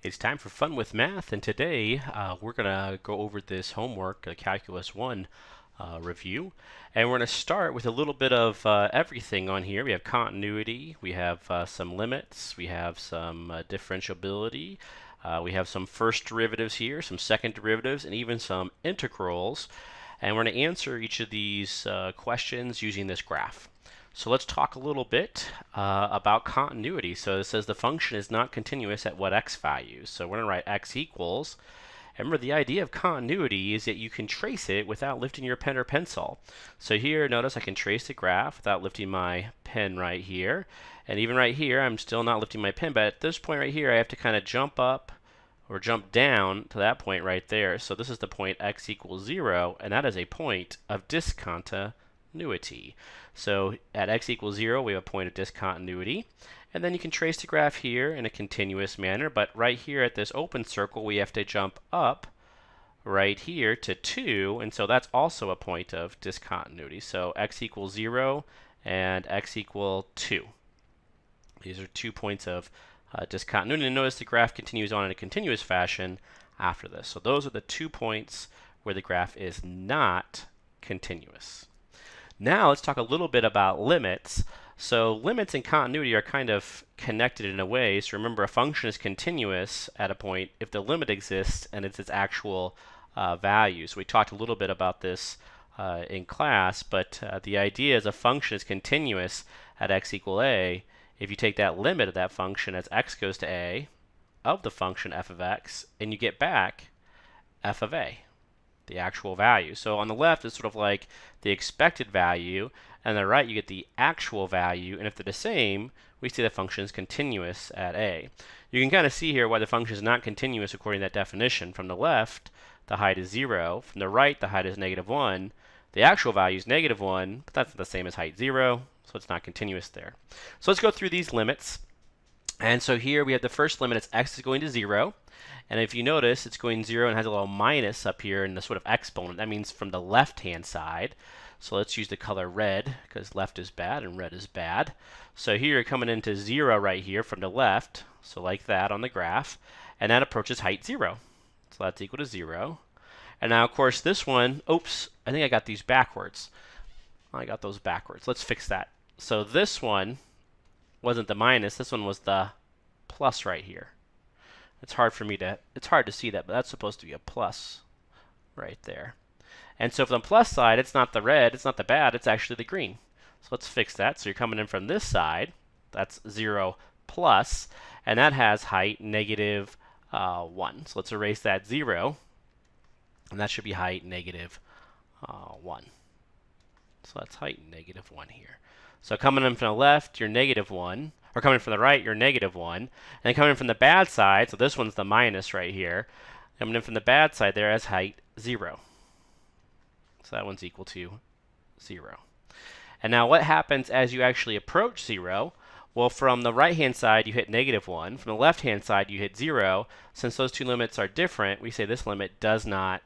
It's time for fun with math, and today we're going to go over this homework, Calculus 1 review, and we're going to start with a little bit of everything on here. We have continuity, we have some limits, we have some differentiability, we have some first derivatives here, some second derivatives, and even some integrals, and we're going to answer each of these questions using this graph. So let's talk a little bit about continuity. So it says the function is not continuous at what x values. So we're going to write x equals. And remember, the idea of continuity is that you can trace it without lifting your pen or pencil. So here, notice I can trace the graph without lifting my pen right here. And even right here, I'm still not lifting my pen. But at this point right here, I have to kind of jump up or jump down to that point right there. So this is the point x equals 0, and that is a point of discontinuity. So at x equals 0, we have a point of discontinuity. And then you can trace the graph here in a continuous manner, but right here at this open circle, we have to jump up right here to 2, and so that's also a point of discontinuity. So x equals 0 and x equal 2. These are 2 points of discontinuity. And notice the graph continues on in a continuous fashion after this. So those are the 2 points where the graph is not continuous. Now let's talk a little bit about limits. So limits and continuity are kind of connected in a way. So remember, a function is continuous at a point if the limit exists and it's its actual value. So we talked a little bit about this in class, but the idea is a function is continuous at x equal a if you take that limit of that function as x goes to a of the function f of x, and you get back f of a, the actual value. So on the left is sort of like the expected value, and on the right you get the actual value, and if they're the same, we see the function is continuous at a. You can kind of see here why the function is not continuous according to that definition. From the left, the height is 0. From the right, the height is -1. The actual value is -1, but that's not the same as height 0, so it's not continuous there. So let's go through these limits. And so here we have the first limit, it's x is going to 0. And if you notice, it's going 0 and has a little minus up here in the sort of exponent. That means from the left-hand side. So let's use the color red, because left is bad and red is bad. So here you're coming into 0 right here from the left, so like that on the graph. And that approaches height 0. So that's equal to 0. And now, of course, this one, oops, I think I got these backwards. I got those backwards. Let's fix that. So this one wasn't the minus, this one was the plus right here. It's hard to see that, but that's supposed to be a plus right there. And so from the plus side, it's not the red, it's not the bad, it's actually the green. So let's fix that. So you're coming in from this side, that's 0 plus, and that has height -1. So let's erase that 0, and that should be height -1. So that's height -1 here. So coming in from the left, you're -1. Or coming from the right, you're -1. And then coming from the bad side, so this one's the minus right here. Coming in from the bad side there as height 0. So that one's equal to 0. And now what happens as you actually approach 0? Well, from the right-hand side, you hit -1. From the left-hand side, you hit 0. Since those two limits are different, we say this limit does not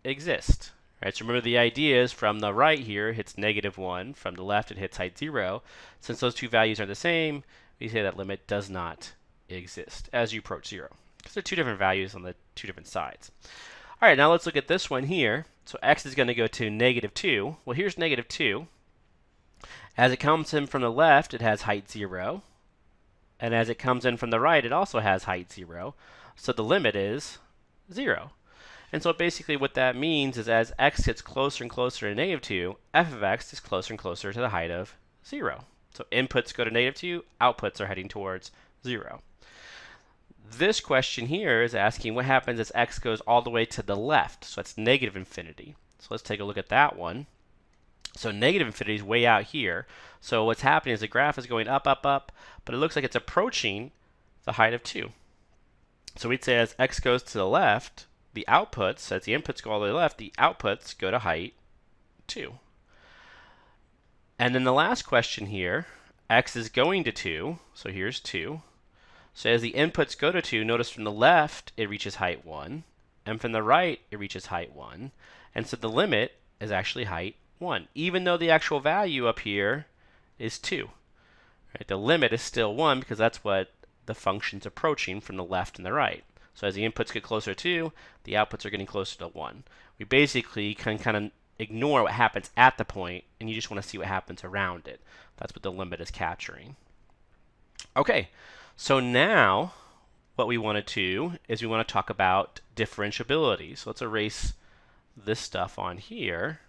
exist. Right, so remember, the idea is from the right here, it hits -1. From the left, it hits height 0. Since those two values are the same, we say that limit does not exist as you approach 0. Because there are two different values on the two different sides. All right, now let's look at this one here. So x is going to go to -2. Well, here's -2. As it comes in from the left, it has height 0. And as it comes in from the right, it also has height 0. So the limit is 0. And so basically what that means is as x gets closer and closer to -2, f of x is closer and closer to the height of 0. So inputs go to -2, outputs are heading towards 0. This question here is asking what happens as x goes all the way to the left. So that's -infinity. So let's take a look at that one. So -infinity is way out here. So what's happening is the graph is going up, up, up, but it looks like it's approaching the height of 2. So we'd say as x goes to the left, the outputs, as the inputs go all the way left, the outputs go to height 2. And then the last question here, x is going to 2, so here's 2. So as the inputs go to 2, notice from the left it reaches height 1, and from the right it reaches height 1. And so the limit is actually height 1, even though the actual value up here is 2. Right? The limit is still 1 because that's what the function's approaching from the left and the right. So as the inputs get closer to 2, the outputs are getting closer to 1. We basically can kind of ignore what happens at the point, and you just want to see what happens around it. That's what the limit is capturing. Okay, so now what we want to do is we want to talk about differentiability. So let's erase this stuff on here.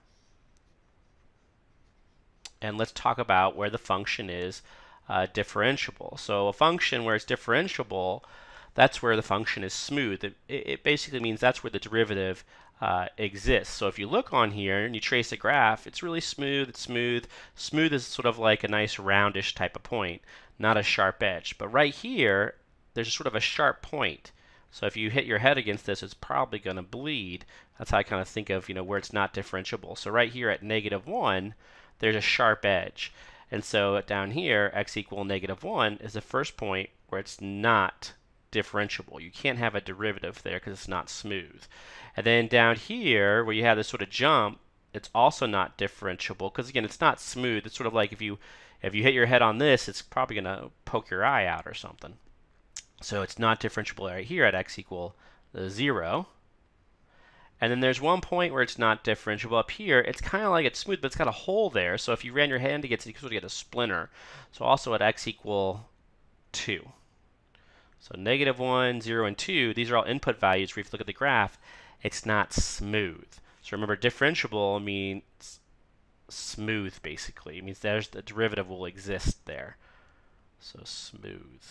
And let's talk about where the function is differentiable. So a function where it's differentiable, that's where the function is smooth. It basically means that's where the derivative exists. So if you look on here and you trace a graph, it's really smooth. It's smooth. Smooth is sort of like a nice roundish type of point, not a sharp edge. But right here, there's sort of a sharp point. So if you hit your head against this, it's probably going to bleed. That's how I kind of think of, where it's not differentiable. So right here at -1, there's a sharp edge. And so down here, x equal -1 is the first point where it's not differentiable. You can't have a derivative there because it's not smooth. And then down here, where you have this sort of jump, it's also not differentiable because, again, it's not smooth. It's sort of like if you hit your head on this, it's probably going to poke your eye out or something. So it's not differentiable right here at x equal 0. And then there's one point where it's not differentiable up here. It's kind of like it's smooth, but it's got a hole there. So if you ran your hand against it, you could sort of get a splinter. So also at x equal 2. So -1, 0, and 2, these are all input values where if you look at the graph, it's not smooth. So remember, differentiable means smooth, basically. It means there's the derivative will exist there. So smooth.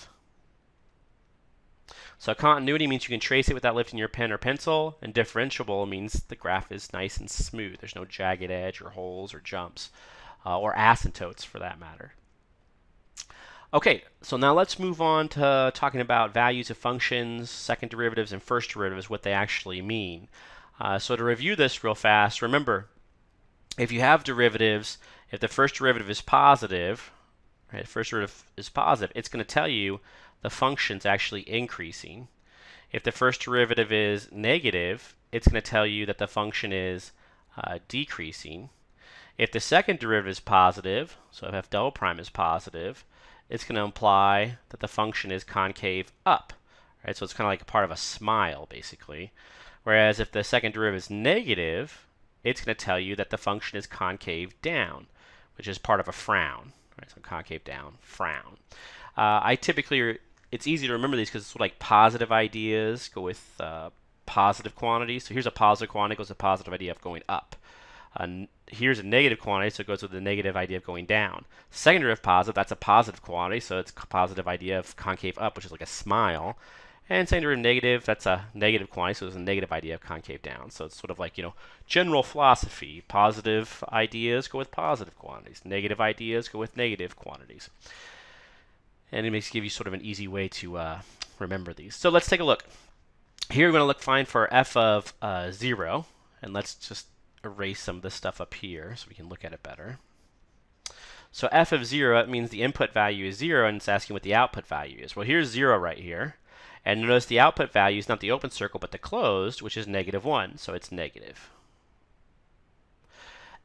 So continuity means you can trace it without lifting your pen or pencil, and differentiable means the graph is nice and smooth. There's no jagged edge or holes or jumps, or asymptotes for that matter. Okay, so now let's move on to talking about values of functions, second derivatives, and first derivatives, what they actually mean. So to review this real fast, remember, if you have derivatives, if the first derivative is positive, right, the first derivative is positive, it's going to tell you the function's actually increasing. If the first derivative is negative, it's going to tell you that the function is decreasing. If the second derivative is positive, so if f double prime is positive, it's going to imply that the function is concave up. Right? So it's kind of like a part of a smile, basically. Whereas if the second derivative is negative, it's going to tell you that the function is concave down, which is part of a frown. Right? So concave down, frown. It's easy to remember these because it's like positive ideas go with positive quantities. So here's a positive quantity, goes with a positive idea of going up. Here's a negative quantity, so it goes with the negative idea of going down. Second derivative positive, that's a positive quantity, so it's a positive idea of concave up, which is like a smile. And second derivative negative, that's a negative quantity, so it's a negative idea of concave down. So it's sort of like, general philosophy. Positive ideas go with positive quantities. Negative ideas go with negative quantities. And it makes give you sort of an easy way to remember these. So let's take a look. Here we're going to find for f of 0, and let's just erase some of this stuff up here so we can look at it better. So f of 0, it means the input value is 0, and it's asking what the output value is. Well, here's 0 right here. And notice the output value is not the open circle, but the closed, which is -1, so it's negative.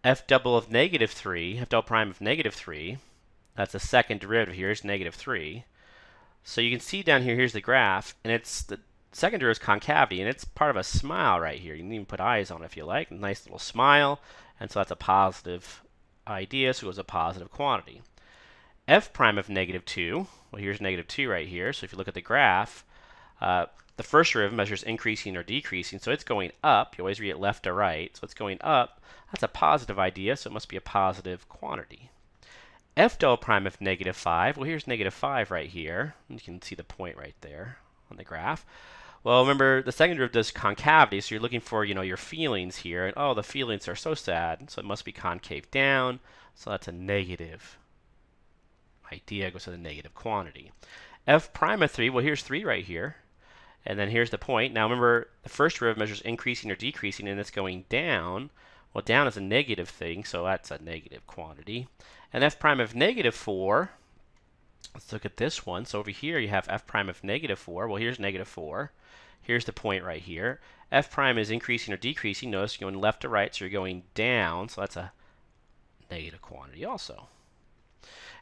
F double of -3, f double prime of -3, that's the second derivative here, is -3. So you can see down here, here's the graph, and it's the second derivative is concavity, and it's part of a smile right here. You can even put eyes on it if you like. A nice little smile, and so that's a positive idea, so it was a positive quantity. F prime of -2, well, here's -2 right here, so if you look at the graph, the first derivative measures increasing or decreasing, so it's going up. You always read it left to right, so it's going up. That's a positive idea, so it must be a positive quantity. F double prime of -5, well, here's -5 right here. You can see the point right there on the graph. Well, remember, the second derivative does concavity, so you're looking for, your feelings here. And, oh, the feelings are so sad, so it must be concave down. So that's a negative idea, goes to the negative quantity. F prime of 3, well, here's 3 right here. And then here's the point. Now, remember, the first derivative measures increasing or decreasing, and it's going down. Well, down is a negative thing, so that's a negative quantity. And f prime of -4, let's look at this one. So over here, you have f prime of -4. Well, here's -4. Here's the point right here. F prime is increasing or decreasing. Notice you're going left to right, so you're going down. So that's a negative quantity also.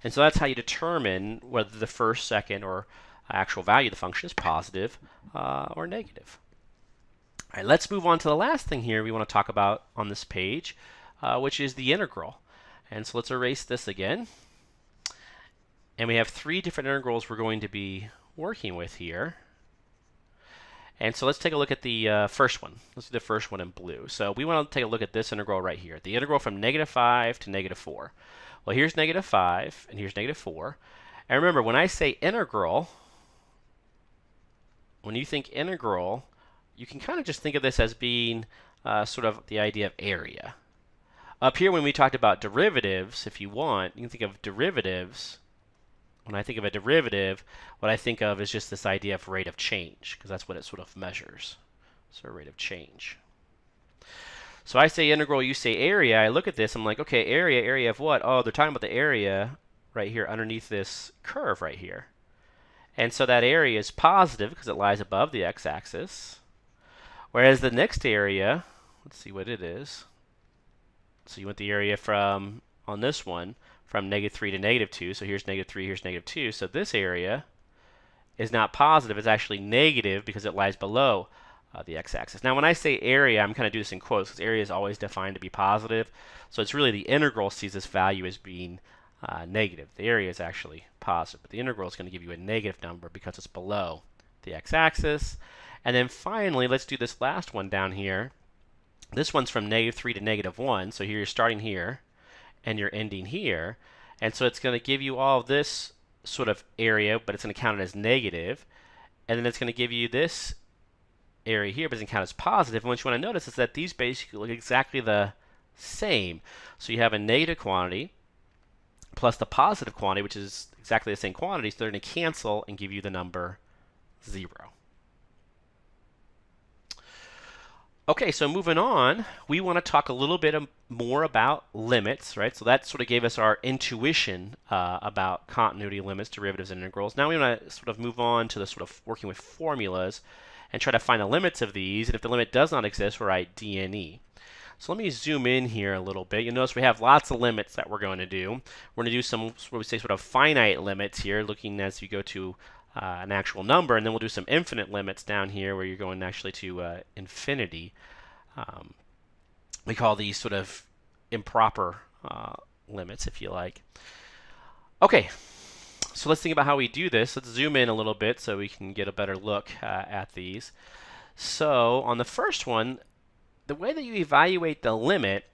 And so that's how you determine whether the first, second, or actual value of the function is positive or negative. All right, let's move on to the last thing here we want to talk about on this page, which is the integral. And so let's erase this again. And we have three different integrals we're going to be working with here. And so let's take a look at the first one. Let's do the first one in blue. So we want to take a look at this integral right here, the integral from -5 to -4. Well, here's -5 and here's -4. And remember, when I say integral, when you think integral, you can kind of just think of this as being sort of the idea of area. Up here, when we talked about derivatives, if you want, you can think of derivatives. When I think of a derivative, what I think of is just this idea of rate of change, because that's what it sort of measures. So rate of change. So I say integral, you say area. I look at this, I'm like, okay, area of what? Oh, they're talking about the area right here underneath this curve right here. And so that area is positive because it lies above the x-axis. Whereas the next area, let's see what it is. So you want the area from, on this one, from -3 to -2. So here's -3, here's -2. So this area is not positive. It's actually negative because it lies below the x-axis. Now when I say area, I'm kind of doing this in quotes because area is always defined to be positive. So it's really the integral sees this value as being negative. The area is actually positive, but the integral is going to give you a negative number because it's below the x-axis. And then finally, let's do this last one down here. This one's from -3 to -1. So here you're starting here and you're ending here. And so it's going to give you all this sort of area, but it's going to count it as negative. And then it's going to give you this area here, but it's going to count as positive. And what you want to notice is that these basically look exactly the same. So you have a negative quantity plus the positive quantity, which is exactly the same quantity. So they're going to cancel and give you the number 0. Okay, so moving on, we want to talk a little bit more about limits, right? So that sort of gave us our intuition about continuity, limits, derivatives, and integrals. Now we want to sort of move on to the sort of working with formulas and try to find the limits of these. And if the limit does not exist, we'll write dne. So let me zoom in here a little bit. You'll notice we have lots of limits that we're going to do. We're going to do some, what we say, sort of finite limits here, looking as you go to an actual number, and then we'll do some infinite limits down here where you're going actually to infinity. We call these sort of improper limits, if you like. Okay, so let's think about how we do this. Let's zoom in a little bit so we can get a better look at these. So on the first one, the way that you evaluate the limit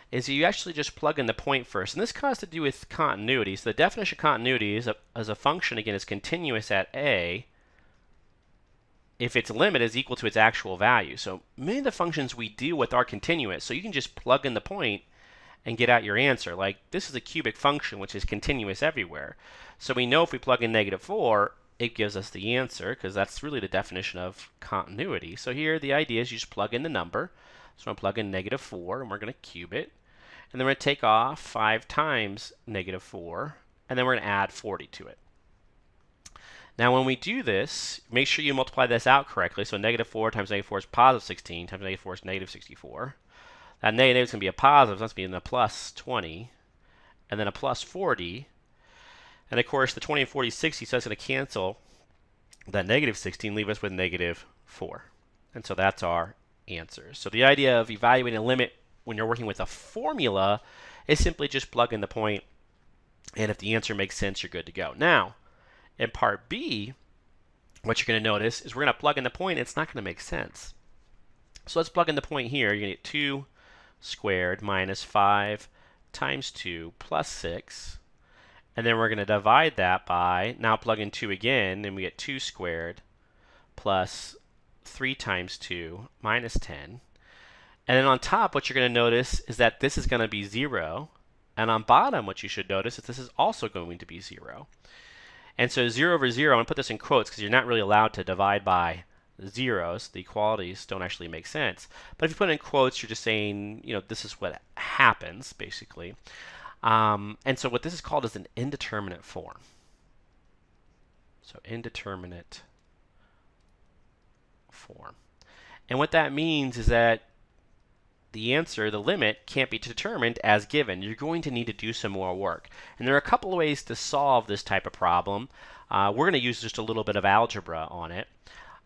is you actually just plug in the point first. And this has to do with continuity. So the definition of continuity is as a function, again, is continuous at a if its limit is equal to its actual value. So many of the functions we deal with are continuous. So you can just plug in the point and get out your answer. Like this is a cubic function, which is continuous everywhere. So we know if we plug in -4, it gives us the answer because that's really the definition of continuity. So here the idea is you just plug in the number. So I'm going to plug in -4 and we're going to cube it. And then we're going to take off 5 times -4 and then we're going to add 40 to it. Now when we do this, make sure you multiply this out correctly. So -4 times -4 is positive 16 times -4 is negative 64. That negative is going to be a positive, so that's going to be a plus 20 and then a plus 40. And of course the 20 and 40 is 60, so that's going to cancel that negative 16, leave us with -4. And so that's our answer. So the idea of evaluating a limit when you're working with a formula is simply just plug in the point, and if the answer makes sense, you're good to go. Now, in part B, what you're going to notice is we're going to plug in the point, and it's not going to make sense. So let's plug in the point here. You're going to get 2 squared minus 5 times 2 plus 6. And then we're going to divide that by, now plug in 2 again, and we get 2 squared plus 3 times 2 minus 10. And then on top, what you're going to notice is that this is going to be 0. And on bottom, what you should notice is this is also going to be 0. And so 0 over 0, I'm going to put this in quotes because you're not really allowed to divide by zeros. The equalities don't actually make sense. But if you put it in quotes, you're just saying, you know, this is what happens, basically. And so what this is called is an indeterminate form. So indeterminate form. And what that means is that the answer, the limit, can't be determined as given. You're going to need to do some more work. And there are a couple of ways to solve this type of problem. We're going to use just a little bit of algebra on it.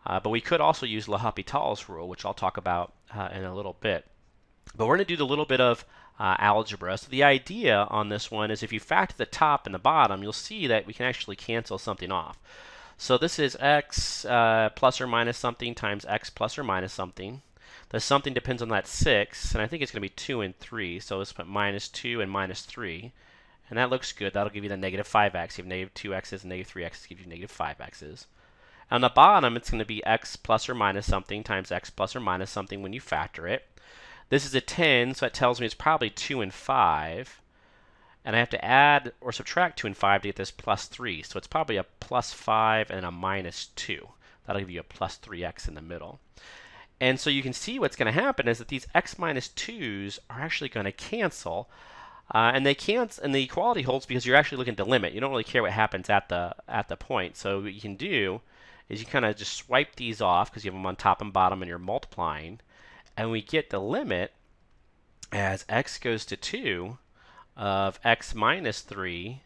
But we could also use L'Hopital's rule, which I'll talk about in a little bit. But we're going to do a little bit of algebra. So the idea on this one is if you factor the top and the bottom, you'll see that we can actually cancel something off. So this is x plus or minus something times x plus or minus something. The something depends on that 6, and I think it's going to be 2 and 3. So let's put minus 2 and minus 3. And that looks good. That'll give you the negative 5x. You have negative 2x's and negative 3x's gives you negative 5x's. On the bottom, it's going to be x plus or minus something times x plus or minus something when you factor it. This is a 10, so that tells me it's probably 2 and 5. And I have to add or subtract 2 and 5 to get this plus 3. So it's probably a plus 5 and a minus 2. That'll give you a plus 3x in the middle. And so you can see what's going to happen is that these x minus 2's are actually going to cancel. And they can't, and the equality holds because you're actually looking to limit. You don't really care what happens at the point. So what you can do is you kind of just swipe these off because you have them on top and bottom and you're multiplying. And we get the limit as x goes to 2 of x minus 3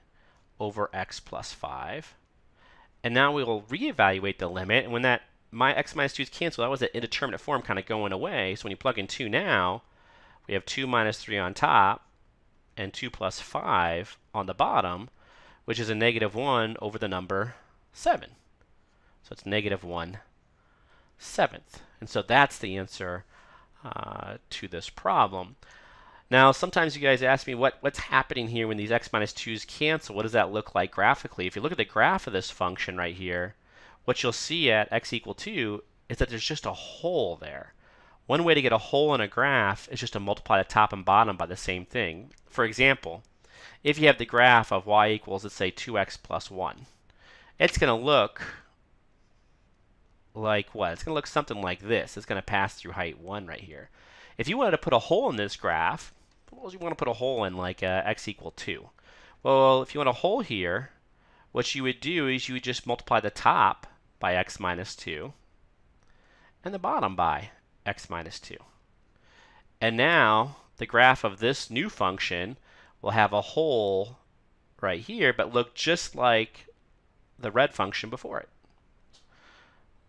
over x plus 5. And now we will reevaluate the limit. And when that x minus 2's cancel, that was an indeterminate form kind of going away. So when you plug in 2 now, we have 2 minus 3 on top and 2 plus 5 on the bottom, which is a negative 1 over the number 7. So it's negative 1/7. And so that's the answer to this problem. Now, sometimes you guys ask me what's happening here when these x minus 2's cancel. What does that look like graphically? If you look at the graph of this function right here, what you'll see at x equal 2 is that there's just a hole there. One way to get a hole in a graph is just to multiply the top and bottom by the same thing. For example, if you have the graph of y equals, let's say, 2x plus 1, it's going to look like what? It's going to look something like this. It's going to pass through height 1 right here. If you wanted to put a hole in this graph, suppose you want to put a hole in like x equal 2. Well, if you want a hole here, what you would do is you would just multiply the top by x minus 2 and the bottom by x minus 2. And now the graph of this new function will have a hole right here, but look just like the red function before it.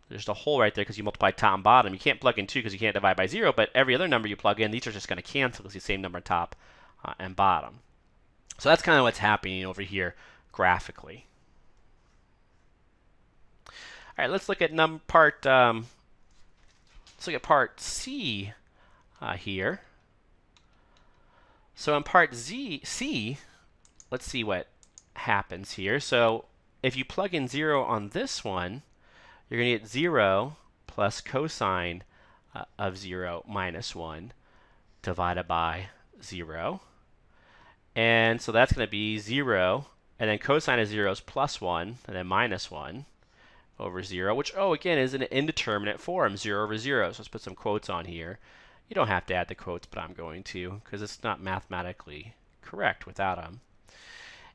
There's a hole right there because you multiply top and bottom. You can't plug in 2 because you can't divide by 0, but every other number you plug in, these are just going to cancel because it's the same number top and bottom. So that's kind of what's happening over here graphically. All right, let's look at part C here. So in part C, let's see what happens here. So if you plug in 0 on this one, you're going to get 0 plus cosine of 0 minus 1 divided by 0. And so that's going to be 0, and then cosine of 0 is plus 1, and then minus 1 over 0, which, again, is an indeterminate form, 0 over 0. So let's put some quotes on here. You don't have to add the quotes, but I'm going to, because it's not mathematically correct without them.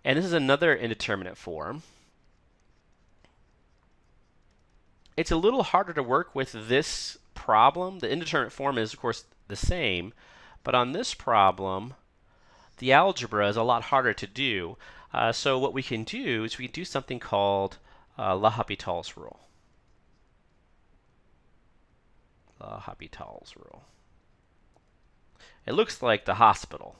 And this is another indeterminate form. It's a little harder to work with this problem. The indeterminate form is, of course, the same, but on this problem, the algebra is a lot harder to do. So what we can do is we can do something called L'Hopital's rule. L'Hopital's rule. It looks like the hospital.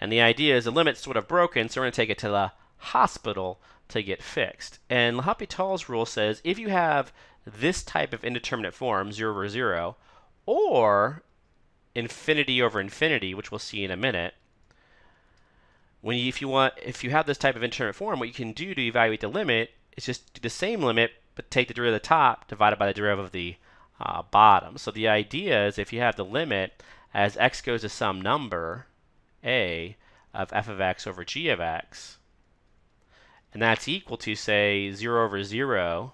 And the idea is the limit's sort of broken, so we're going to take it to the hospital to get fixed. And L'Hopital's rule says if you have this type of indeterminate form, 0 over 0, or infinity over infinity, which we'll see in a minute, if you have this type of indeterminate form, what you can do to evaluate the limit is just do the same limit, but take the derivative of the top divided by the derivative of the bottom. So the idea is if you have the limit as x goes to some number, a, of f of x over g of x, and that's equal to, say, 0 over 0,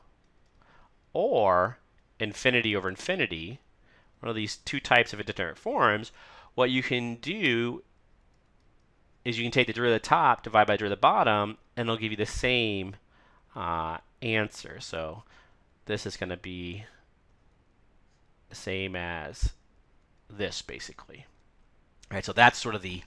or infinity over infinity, one of these two types of indeterminate forms, what you can do is you can take the derivative of the top, divide by the derivative of the bottom, and it'll give you the same answer. So this is going to be the same as this, basically. Right, so that's sort of the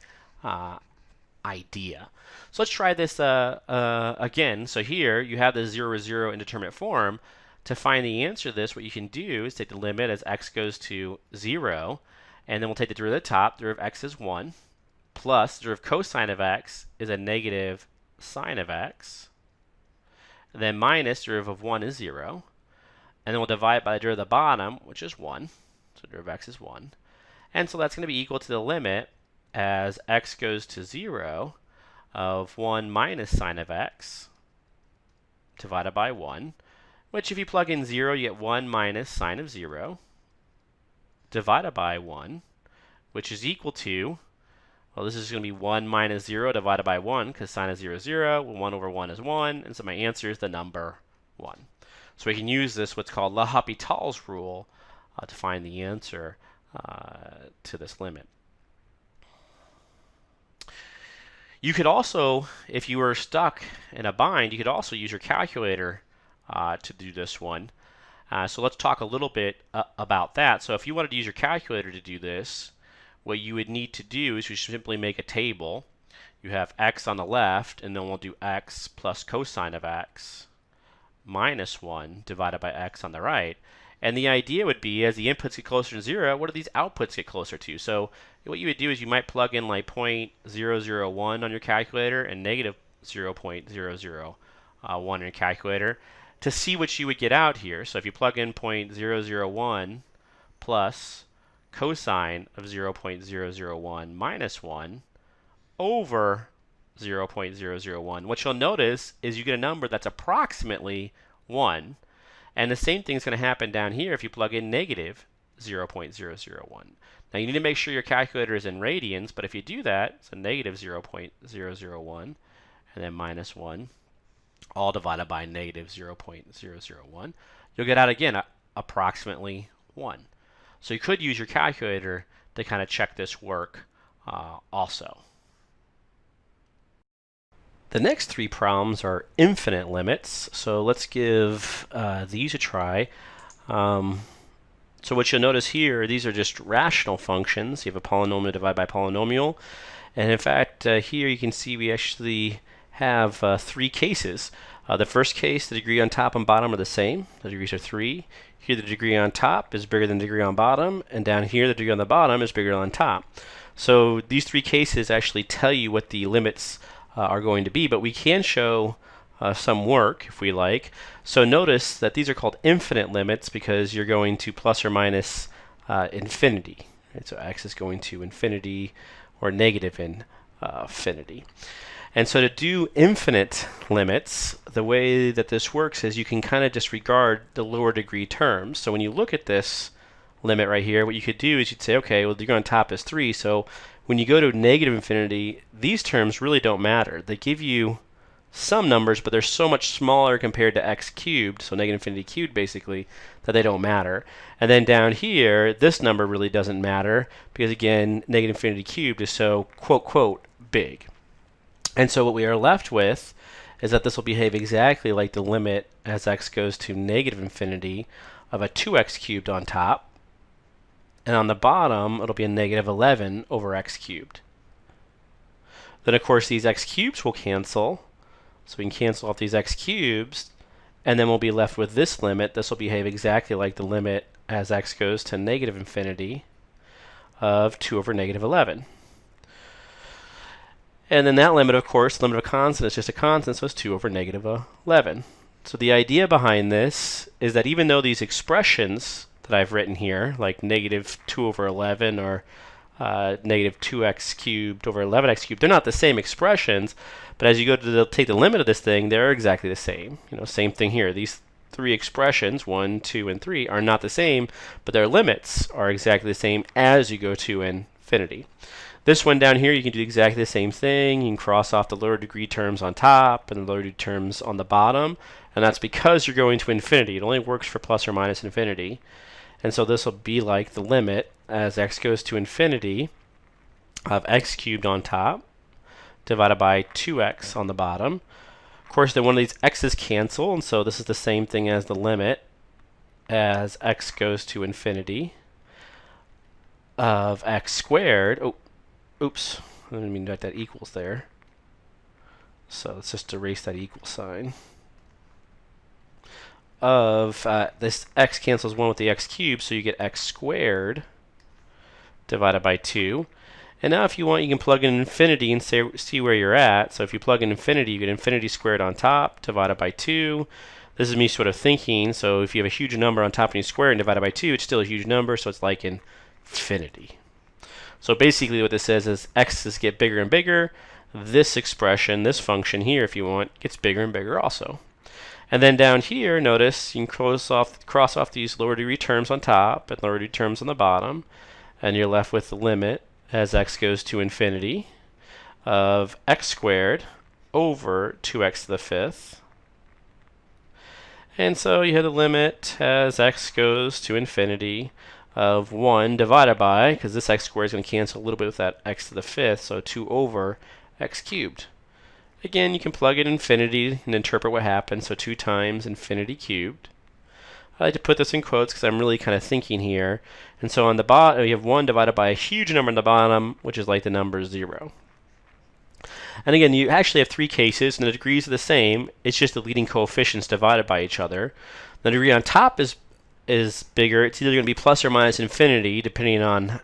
idea. So let's try this again. So here you have the 0, 0 indeterminate form. To find the answer to this, what you can do is take the limit as x goes to 0, and then we'll take the derivative of the top. Derivative of x is 1, plus derivative of cosine of x is a negative sine of x. And then minus derivative of 1 is 0. And then we'll divide by the derivative of the bottom, which is 1. So derivative of x is 1. And so that's going to be equal to the limit as x goes to 0 of 1 minus sine of x divided by 1, which if you plug in 0, you get 1 minus sine of 0 divided by 1, which is equal to, well, this is going to be 1 minus 0 divided by 1, because sine of 0 is 0, 1 over 1 is 1, and so my answer is the number 1. So we can use this, what's called L'Hopital's rule, to find the answer to this limit. You could also, if you were stuck in a bind, you could also use your calculator to do this one. So let's talk a little bit about that. So if you wanted to use your calculator to do this, what you would need to do is you simply make a table. You have x on the left, and then we'll do x plus cosine of x minus 1 divided by x on the right. And the idea would be, as the inputs get closer to 0, what do these outputs get closer to? So what you would do is you might plug in like 0.001 on your calculator and negative 0.001 on your calculator to see what you would get out here. So if you plug in 0.001 plus cosine of 0.001 minus 1 over 0.001, what you'll notice is you get a number that's approximately 1. And the same thing is going to happen down here if you plug in negative 0.001. Now you need to make sure your calculator is in radians, but if you do that, so negative 0.001 and then minus 1, all divided by negative 0.001, you'll get out again approximately 1. So you could use your calculator to kind of check this work also. The next three problems are infinite limits, so let's give these a try. So what you'll notice here, these are just rational functions. You have a polynomial divided by polynomial, and in fact here you can see we actually have three cases. The first case, the degree on top and bottom are the same. The degrees are 3. Here the degree on top is bigger than the degree on bottom, and down here the degree on the bottom is bigger than top. So these three cases actually tell you what the limits are going to be, but we can show some work if we like. So notice that these are called infinite limits because you're going to plus or minus infinity. Right? So x is going to infinity or negative infinity. And so to do infinite limits, the way that this works is you can kind of disregard the lower degree terms. So when you look at this limit right here, what you could do is you'd say, okay, well the degree on top is 3, so when you go to negative infinity, these terms really don't matter. They give you some numbers, but they're so much smaller compared to x cubed, so negative infinity cubed basically, that they don't matter. And then down here, this number really doesn't matter because again, negative infinity cubed is so quote, quote, big. And so what we are left with is that this will behave exactly like the limit as x goes to negative infinity of a 2x cubed on top. And on the bottom, it'll be a negative 11 over x cubed. Then, of course, these x cubes will cancel. So we can cancel off these x cubes. And then we'll be left with this limit. This will behave exactly like the limit as x goes to negative infinity of 2 over negative 11. And then that limit, of course, limit of a constant is just a constant, so it's 2 over negative 11. So the idea behind this is that even though these expressions that I've written here, like negative 2 over 11 or negative 2x cubed over 11x cubed, they're not the same expressions, but as you go to take the limit of this thing, they're exactly the same. You know, same thing here. These three expressions, 1, 2, and 3, are not the same, but their limits are exactly the same as you go to infinity. This one down here, you can do exactly the same thing. You can cross off the lower degree terms on top and the lower degree terms on the bottom, and that's because you're going to infinity. It only works for plus or minus infinity. And so this will be like the limit as x goes to infinity of x cubed on top divided by 2x on the bottom. Of course, then one of these x's cancel, and so this is the same thing as the limit as x goes to infinity of x squared. Oh, oops, I didn't mean to write that equals there. So let's just erase that equal sign. Of this x cancels 1 with the x cubed, so you get x squared divided by 2. And now if you want, you can plug in infinity and see where you're at. So if you plug in infinity, you get infinity squared on top divided by 2. This is me sort of thinking, so if you have a huge number on top and you square it and divide it by 2, it's still a huge number, so it's like infinity. So basically what this says is x's get bigger and bigger. This expression, this function here, if you want, gets bigger and bigger also. And then down here, notice you can cross off these lower degree terms on top and lower degree terms on the bottom, and you're left with the limit as x goes to infinity of x squared over 2x to the 5th. And so you have the limit as x goes to infinity of 1 divided by, because this x squared is going to cancel a little bit with that x to the 5th, so 2 over x cubed. Again, you can plug in infinity and interpret what happens, so 2 times infinity cubed. I like to put this in quotes because I'm really kind of thinking here. And so on the bottom, you have 1 divided by a huge number on the bottom, which is like the number 0. And again, you actually have 3 cases, and the degrees are the same. It's just the leading coefficients divided by each other. The degree on top is bigger. It's either going to be plus or minus infinity, depending on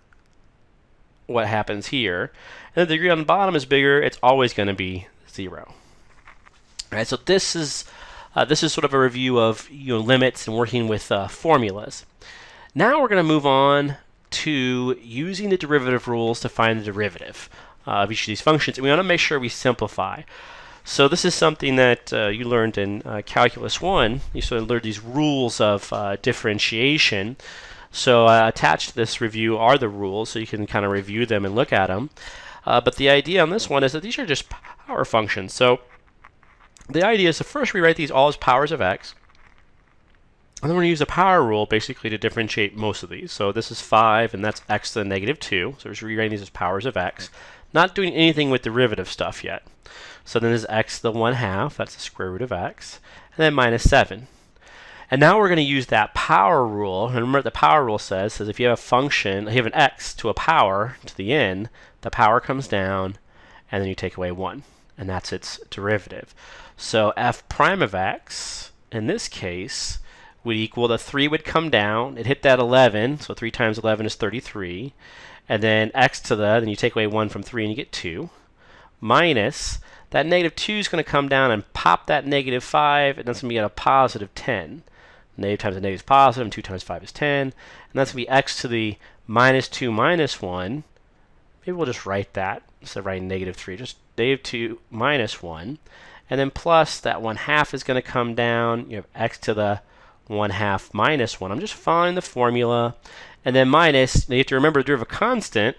what happens here. And the degree on the bottom is bigger. It's always going to be 0. All right, so this is sort of a review of limits and working with formulas. Now we're going to move on to using the derivative rules to find the derivative of each of these functions, and we want to make sure we simplify. So this is something that you learned in Calculus 1. You sort of learned these rules of differentiation. So attached to this review are the rules, so you can kind of review them and look at them. But the idea on this one is that these are just power functions. So the idea is to first rewrite these all as powers of x. And then we're going to use the power rule basically to differentiate most of these. So this is 5, and that's x to the negative 2. So we're just rewriting these as powers of x. Not doing anything with derivative stuff yet. So then there's x to the 1/2. That's the square root of x. And then minus 7. And now we're going to use that power rule. And remember what the power rule says if you have a function, you have an x to a power to the n, the power comes down, and then you take away 1. And that's its derivative. So f prime of x, in this case, would equal the 3 would come down. It hit that 11, so 3 times 11 is 33. And then x to the, then you take away 1 from 3 and you get 2. Minus, that negative 2 is going to come down and pop that negative 5, and that's going to be at a positive 10. Negative times a negative is positive, and 2 times 5 is 10. And that's going to be x to the minus 2 minus 1. Maybe we'll just write that instead of writing negative 3. Just negative 2 minus 1. And then plus that 1/2 is going to come down. You have x to the 1/2 minus 1. I'm just following the formula. And then minus, you have to remember the derivative constant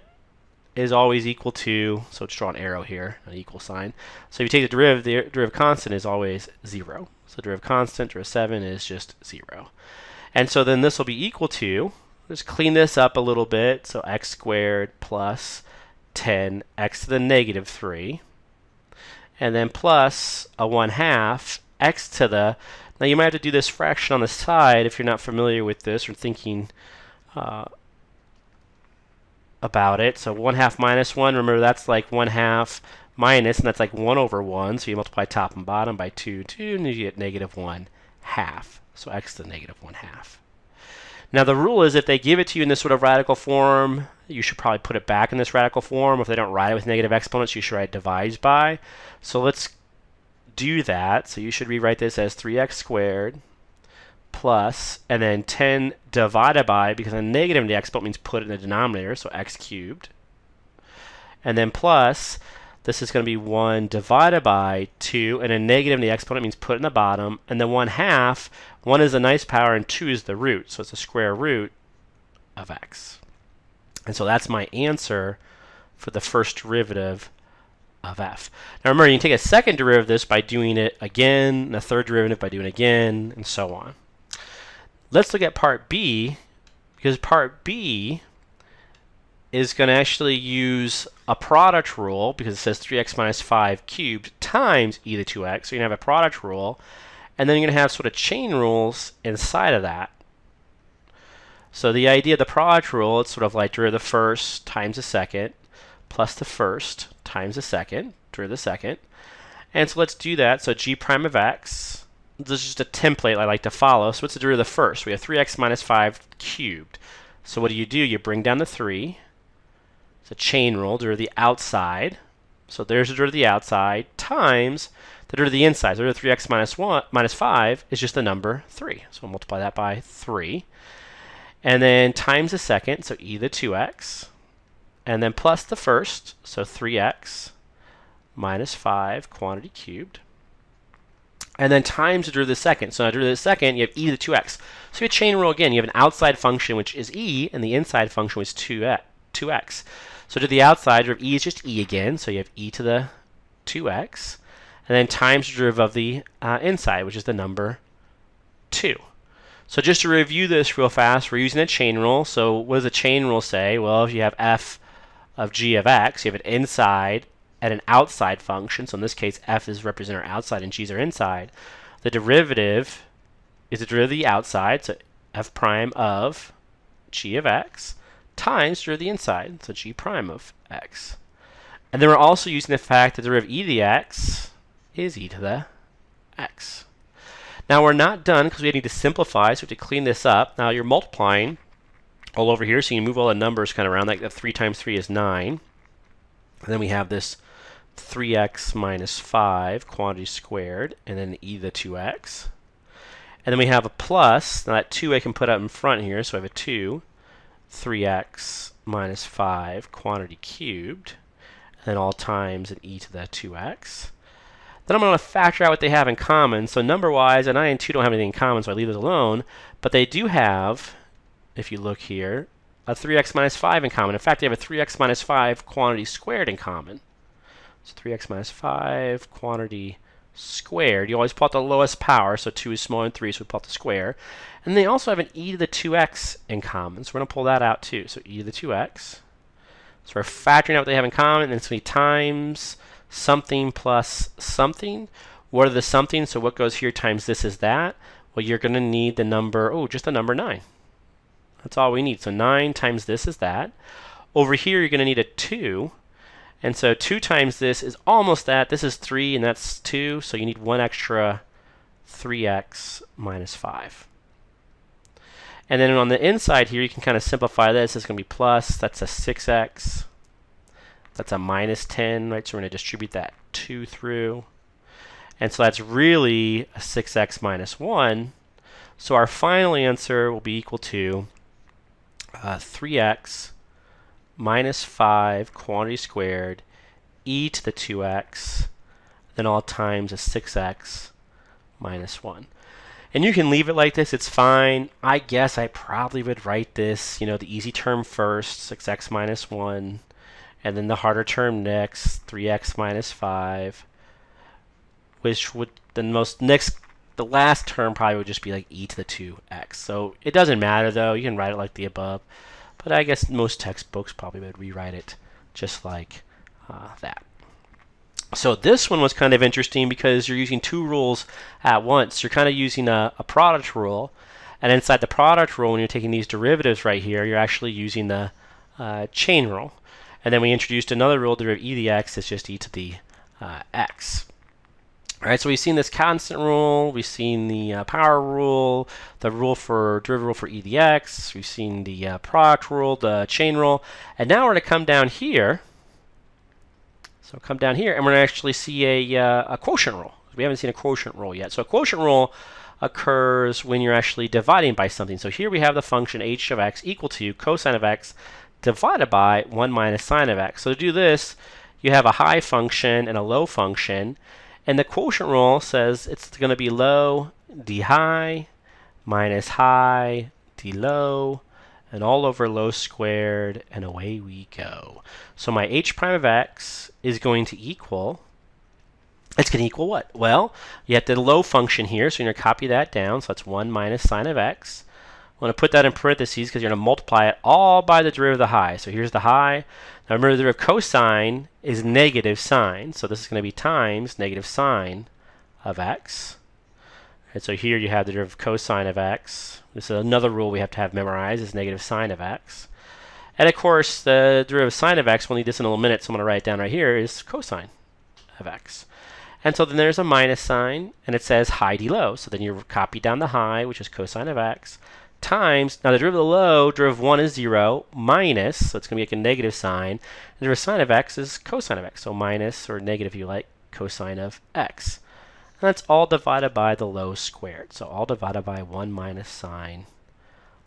is always equal to, so let's draw an arrow here, an equal sign. So if you take the derivative constant is always 0. So derivative constant, derivative 7 is just 0. And so then this will be equal to, let's clean this up a little bit. So x squared plus 10x to the negative 3. And then plus a 1/2 x to the, now you might have to do this fraction on the side if you're not familiar with this or thinking about it. So 1/2 minus 1, remember that's like 1/2 minus, and that's like 1 over 1. So you multiply top and bottom by 2, and you get negative 1/2. So x to the negative 1/2. Now the rule is if they give it to you in this sort of radical form, you should probably put it back in this radical form. If they don't write it with negative exponents, you should write divides by. So let's do that. So you should rewrite this as 3x squared plus, and then 10 divided by, because a negative in the exponent means put it in the denominator, so x cubed. And then plus, this is going to be 1 divided by 2, and a negative in the exponent means put it in the bottom. And then 1/2, 1 is a nice power, and 2 is the root, so it's the square root of x. And so that's my answer for the first derivative of f. Now remember, you can take a second derivative of this by doing it again, and a third derivative by doing it again, and so on. Let's look at part B, because part B is going to actually use a product rule, because it says 3x minus 5 cubed times e to 2x. So you're going to have a product rule, and then you're going to have sort of chain rules inside of that. So the idea of the product rule, it's sort of like derivative the first times the second, plus the first times the second, derivative of the second. And so let's do that. So g prime of x, this is just a template I like to follow. So what's the derivative of the first? We have 3x minus 5 cubed. So what do? You bring down the 3. It's a chain rule, derivative of the outside. So there's the derivative of the outside times the derivative of the inside. So the derivative of 3x minus 5 is just the number 3. So we'll multiply that by 3. And then times the second, so e to the 2x. And then plus the first, so 3x minus 5 quantity cubed. And then times the derivative of the second. So now derivative of the second, you have e to the 2x. So you have a chain rule again. You have an outside function, which is e, and the inside function was 2x. So to the outside, derivative of e is just e again. So you have e to the 2x. And then times the derivative of the inside, which is the number 2. So just to review this real fast, we're using a chain rule. So what does the chain rule say? Well, if you have f of g of x, you have an inside and an outside function. So in this case, f is represent our outside and g's our inside. The derivative is the derivative of the outside, so f prime of g of x times the derivative of the inside, so g prime of x. And then we're also using the fact that the derivative of e to the x is e to the x. Now we're not done because we need to simplify, so we have to clean this up. Now you're multiplying all over here, so you move all the numbers kind of around. Like 3 times 3 is 9. And then we have this 3x minus 5 quantity squared, and then e to the 2x. And then we have a plus. Now that 2 I can put up in front here, so I have a 2. 3x minus 5 quantity cubed, and then all times an e to the 2x. Then I'm going to factor out what they have in common. So number-wise, and I and 2 don't have anything in common, so I leave it alone. But they do have, if you look here, a 3x minus 5 in common. In fact, they have a 3x minus 5 quantity squared in common. So 3x minus 5 quantity squared. You always pull out the lowest power, so 2 is smaller than 3, so we pull out the square. And they also have an e to the 2x in common, so we're going to pull that out too. So e to the 2x. So we're factoring out what they have in common, and it's going to be times something plus something. What are the something? So what goes here times this is that? Well, you're going to need the number, just the number 9. That's all we need. So 9 times this is that. Over here, you're going to need a 2. And so 2 times this is almost that. This is 3, and that's 2. So you need one extra 3x minus 5. And then on the inside here, you can kind of simplify this. It's going to be plus. That's a 6x. That's a minus 10, right? So we're going to distribute that 2 through. And so that's really a 6x minus 1. So our final answer will be equal to 3x minus 5 quantity squared e to the 2x, then all times a 6x minus 1. And you can leave it like this, it's fine. I guess I probably would write this, the easy term first, 6x minus 1, and then the harder term next, 3x minus 5, which would the last term probably would just be like e to the 2x. So it doesn't matter though, you can write it like the above. But I guess most textbooks probably would rewrite it just like that. So this one was kind of interesting because you're using 2 rules at once. You're kind of using a product rule. And inside the product rule, when you're taking these derivatives right here, you're actually using the chain rule. And then we introduced another rule, derivative of e to the x is just e to the x. All right, so we've seen this constant rule, we've seen the power rule, the derivative rule for e to the x, we've seen the product rule, the chain rule, and now we're going to come down here. So come down here, and we're going to actually see a quotient rule. We haven't seen a quotient rule yet. So a quotient rule occurs when you're actually dividing by something. So here we have the function h of x equal to cosine of x divided by 1 minus sine of x. So to do this, you have a high function and a low function. And the quotient rule says it's going to be low d high minus high d low, and all over low squared, and away we go. So my h prime of x is going to equal, it's going to equal what? Well, you have the low function here, so you're going to copy that down. So that's 1 minus sine of x. I'm going to put that in parentheses because you're going to multiply it all by the derivative of the high. So here's the high. Now remember, the derivative of cosine is negative sine. So this is going to be times negative sine of x. And so here you have the derivative of cosine of x. This is another rule we have to have memorized, is negative sine of x. And of course, the derivative of sine of x, we'll need this in a little minute, so I'm going to write it down right here, is cosine of x. And so then there's a minus sign, and it says high d low. So then you copy down the high, which is cosine of x, times, now the derivative of the low, derivative of 1 is 0, minus, so it's going to be like a negative sign. The derivative of sine of x is cosine of x, so minus, or negative if you like, cosine of x. And that's all divided by the low squared. So all divided by 1 minus sine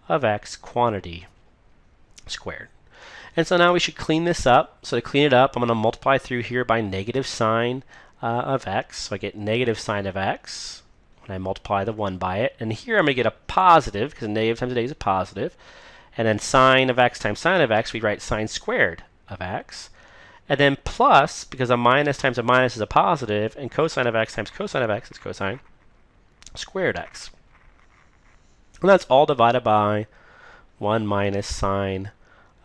of x quantity squared. And so now we should clean this up. So to clean it up, I'm going to multiply through here by negative sine of x. So I get negative sine of x when I multiply the 1 by it. And here I'm going to get a positive, because a negative times a negative is a positive. And then sine of x times sine of x, we write sine squared of x. And then plus, because a minus times a minus is a positive, and cosine of x times cosine of x is cosine squared x. And that's all divided by 1 minus sine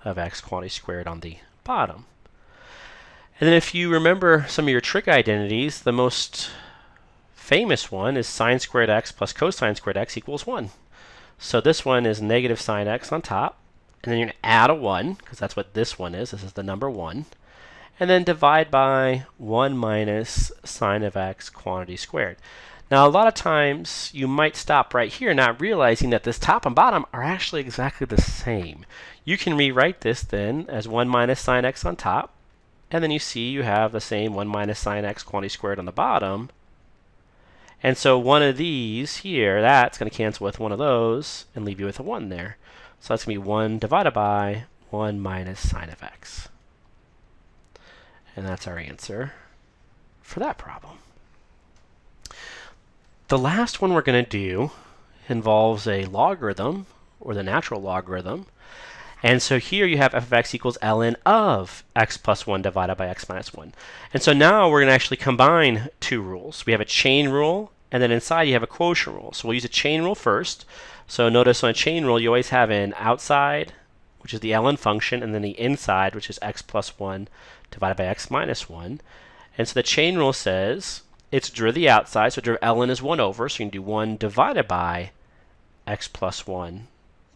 of x quantity squared on the bottom. And then if you remember some of your trig identities, the most famous one is sine squared x plus cosine squared x equals 1. So this one is negative sine x on top, and then you're going to add a 1, because that's what this one is. This is the number 1. And then divide by 1 minus sine of x quantity squared. Now, a lot of times you might stop right here, not realizing that this top and bottom are actually exactly the same. You can rewrite this then as 1 minus sine x on top, and then you see you have the same 1 minus sine x quantity squared on the bottom. And so one of these here, that's going to cancel with one of those and leave you with a 1 there. So that's going to be 1 divided by 1 minus sine of x. And that's our answer for that problem. The last one we're going to do involves a logarithm, or the natural logarithm. And so here you have f of x equals ln of x plus 1 divided by x minus 1. And so now we're going to actually combine two rules. We have a chain rule, and then inside you have a quotient rule. So we'll use a chain rule first. So notice on a chain rule, you always have an outside, which is the ln function, and then the inside, which is x plus 1 divided by x minus 1. And so the chain rule says it's derivative of the outside, so derivative ln is 1 over, so you can do 1 divided by x plus 1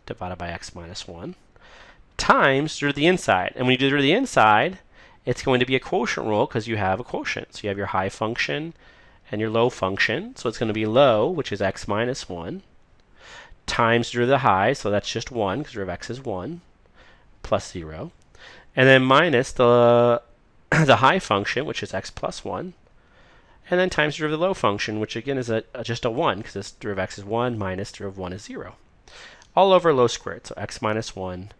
divided by x minus 1 times derivative of the inside. And when you do derivative of the inside, it's going to be a quotient rule because you have a quotient. So you have your high function and your low function. So it's going to be low, which is x minus 1, times derivative of the high, so that's just 1 because derivative of x is 1, plus 0. And then minus the high function, which is x plus 1, and then times derivative of the low function, which again is just a 1, because this derivative of x is 1 minus derivative of 1 is 0. All over low squared, so x minus 1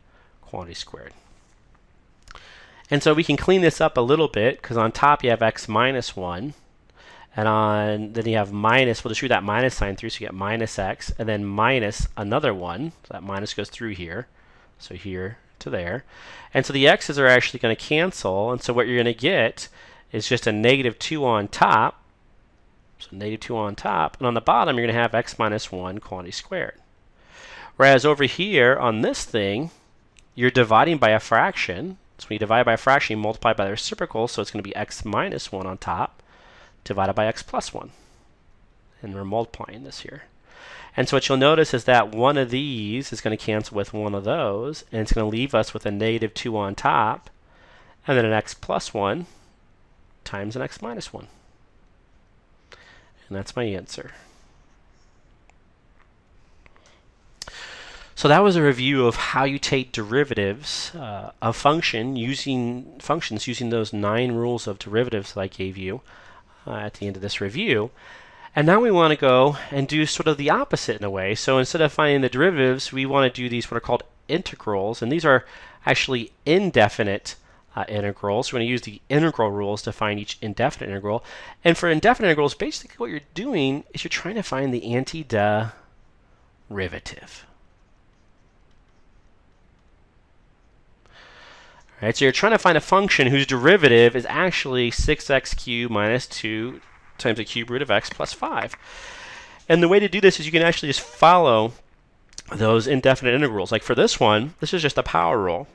quantity squared. And so we can clean this up a little bit, because on top you have x minus 1, and then you have minus, we'll just shoot that minus sign through, so you get minus x, and then minus another 1, so that minus goes through here, so here to there. And so the x's are actually going to cancel, and so what you're going to get is just a negative 2 on top, so negative 2 on top, and on the bottom you're going to have x minus 1 quantity squared. Whereas over here on this thing, you're dividing by a fraction, so when you divide by a fraction, you multiply by the reciprocal, so it's going to be x minus 1 on top, divided by x plus 1. And we're multiplying this here. And so what you'll notice is that one of these is going to cancel with one of those, and it's going to leave us with a negative 2 on top, and then an x plus 1 times an x minus 1. And that's my answer. So that was a review of how you take derivatives of functions using those 9 rules of derivatives that I gave you at the end of this review. And now we want to go and do sort of the opposite in a way. So instead of finding the derivatives, we want to do these what are called integrals. And these are actually indefinite integrals. We're going to use the integral rules to find each indefinite integral. And for indefinite integrals, basically what you're doing is you're trying to find the antiderivative. All right, so you're trying to find a function whose derivative is actually 6x cubed minus 2 times the cube root of x plus 5. And the way to do this is you can actually just follow those indefinite integrals. Like for this one, this is just a power rule.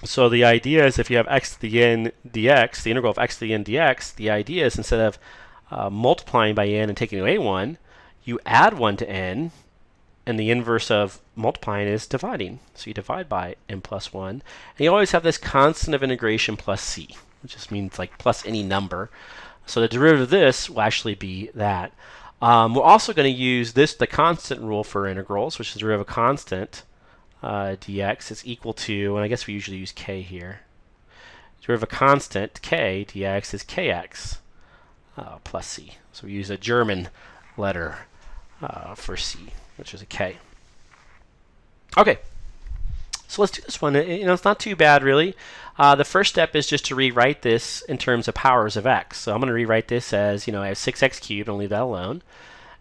So the idea is if you have x to the n dx, the integral of x to the n dx, the idea is instead of multiplying by n and taking away 1, you add 1 to n, And the inverse of multiplying is dividing. So you divide by n plus 1. And you always have this constant of integration plus c, which just means like plus any number. So the derivative of this will actually be that. We're also going to use the constant rule for integrals, which is the derivative of constant dx is equal to, and I guess we usually use k here. Derivative of constant k dx is kx plus c. So we use a German letter for c, which is a k. Okay, so let's do this one. It's not too bad, really. The first step is just to rewrite this in terms of powers of x. So I'm going to rewrite this as, I have 6x cubed, and leave that alone.